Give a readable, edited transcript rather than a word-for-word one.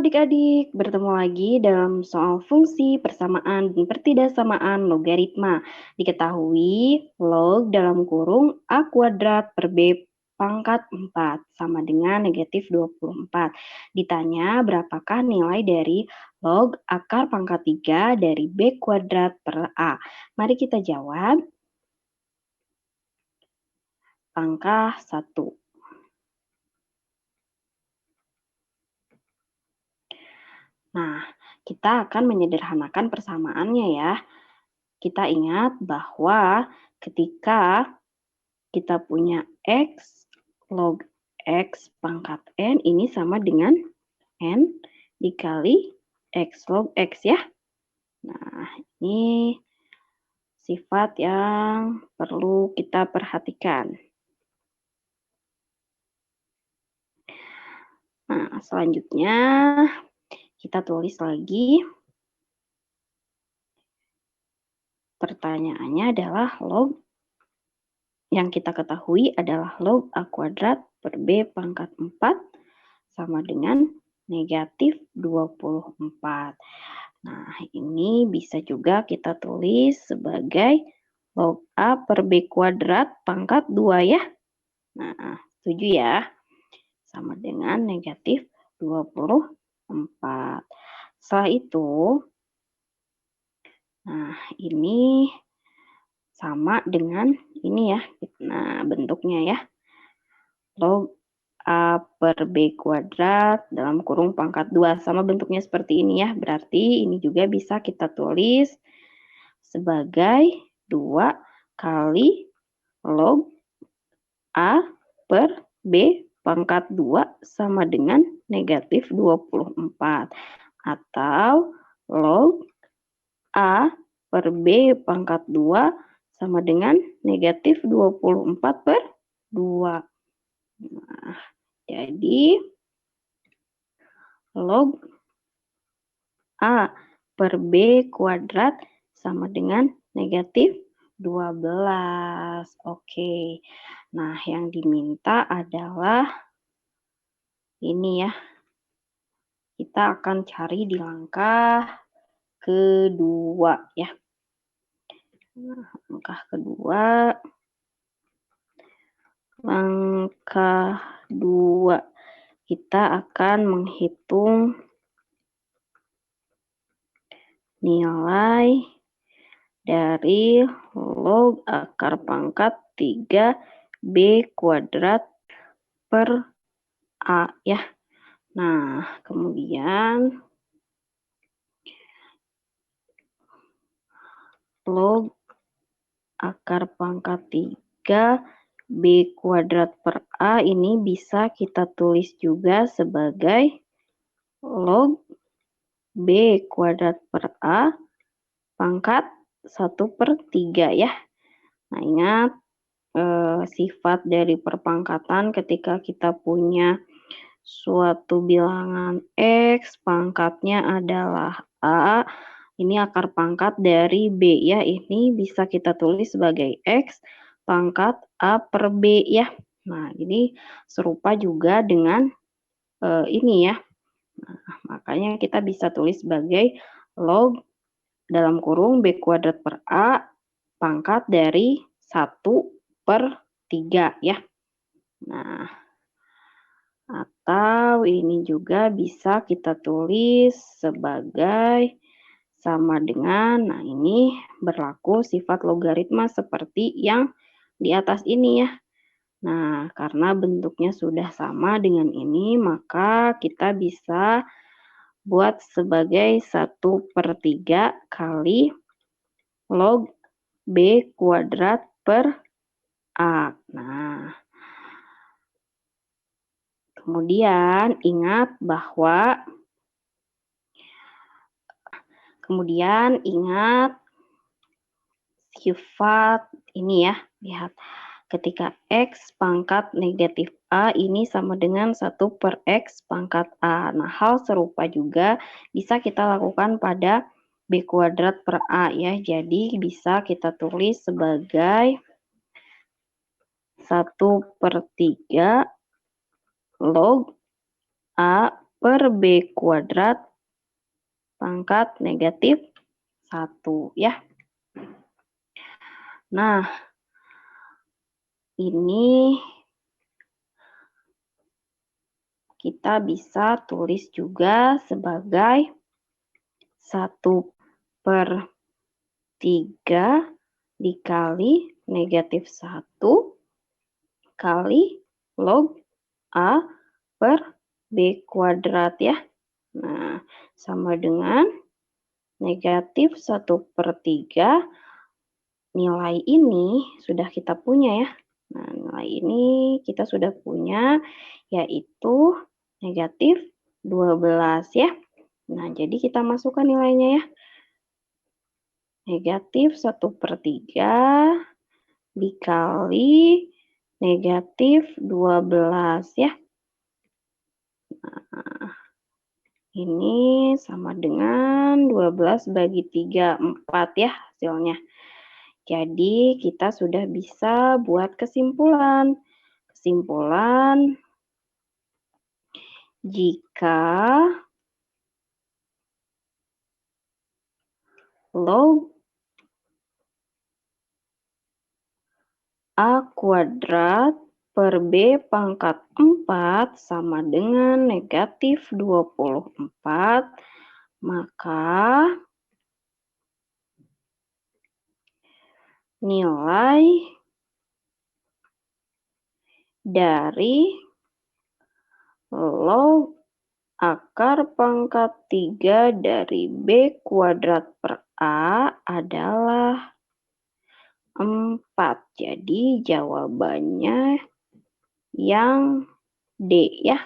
adik-adik, bertemu lagi dalam soal fungsi, persamaan, dan pertidaksamaan logaritma. Diketahui log dalam kurung A kuadrat per B pangkat 4 sama dengan negatif 24. Ditanya berapakah nilai dari log akar pangkat 3 dari B kuadrat per A. Mari kita jawab. Langkah 1. Nah, kita akan menyederhanakan persamaannya ya. Kita ingat bahwa ketika kita punya X log X pangkat N ini sama dengan N dikali X log X ya. Nah, ini sifat yang perlu kita perhatikan. Nah, selanjutnya kita tulis lagi. Pertanyaannya adalah log yang kita ketahui adalah log A kuadrat per B pangkat 4 sama dengan negatif 24. Nah, ini bisa juga kita tulis sebagai log A per B kuadrat pangkat 2 ya. Nah, setuju ya? Sama dengan negatif 24. Setelah itu, nah ini sama dengan ini ya. Nah, bentuknya ya. Log A per B kuadrat dalam kurung pangkat 2. Sama bentuknya seperti ini ya. Berarti ini juga bisa kita tulis sebagai 2 kali log A per B pangkat 2 sama dengan negatif 24. Atau log A per B pangkat 2 sama dengan negatif 24 per 2. Nah, jadi log A per B kuadrat sama dengan negatif 12. Oke. Nah, yang diminta adalah ini ya. Kita akan cari di langkah kedua ya. Nah, langkah kedua. Langkah 2. Kita akan menghitung nilai dari log akar pangkat 3 B kuadrat per A ya. Nah, kemudian log akar pangkat 3 B kuadrat per A ini bisa kita tulis juga sebagai log B kuadrat per A pangkat 1/3 ya. Nah, ingat sifat dari perpangkatan ketika kita punya suatu bilangan X, pangkatnya adalah A, ini akar pangkat dari B ya, ini bisa kita tulis sebagai X pangkat A per B ya. Nah, ini serupa juga dengan ini ya. Nah, makanya kita bisa tulis sebagai log dalam kurung B kuadrat per A pangkat dari 1/3 ya. Nah, atau ini juga bisa kita tulis sebagai sama dengan, nah ini berlaku sifat logaritma seperti yang di atas ini ya. Nah, karena bentuknya sudah sama dengan ini, maka kita bisa buat sebagai 1/3 kali log B kuadrat per A. Nah, kemudian ingat sifat ini ya, lihat. Ketika X pangkat negatif A ini sama dengan 1/X pangkat A. Nah, hal serupa juga bisa kita lakukan pada B kuadrat per A ya. Jadi, bisa kita tulis sebagai 1/3 log A per B kuadrat pangkat negatif 1 ya. Nah, ini kita bisa tulis juga sebagai 1/3 dikali negatif 1 kali log A per B kuadrat ya. Nah, sama dengan negatif 1/3. Nilai ini sudah kita punya ya. Nah, nilai ini kita sudah punya, yaitu negatif 12 ya. Nah, jadi kita masukkan nilainya ya. Negatif 1/3 dikali negatif 12 ya. Nah, ini sama dengan 12 bagi 3, 4 ya hasilnya. Jadi kita sudah bisa buat kesimpulan. Kesimpulan, jika log A kuadrat per B pangkat 4 sama dengan negatif 24, maka nilai dari log akar pangkat 3 dari B kuadrat per A adalah 4. Jadi jawabannya yang D ya.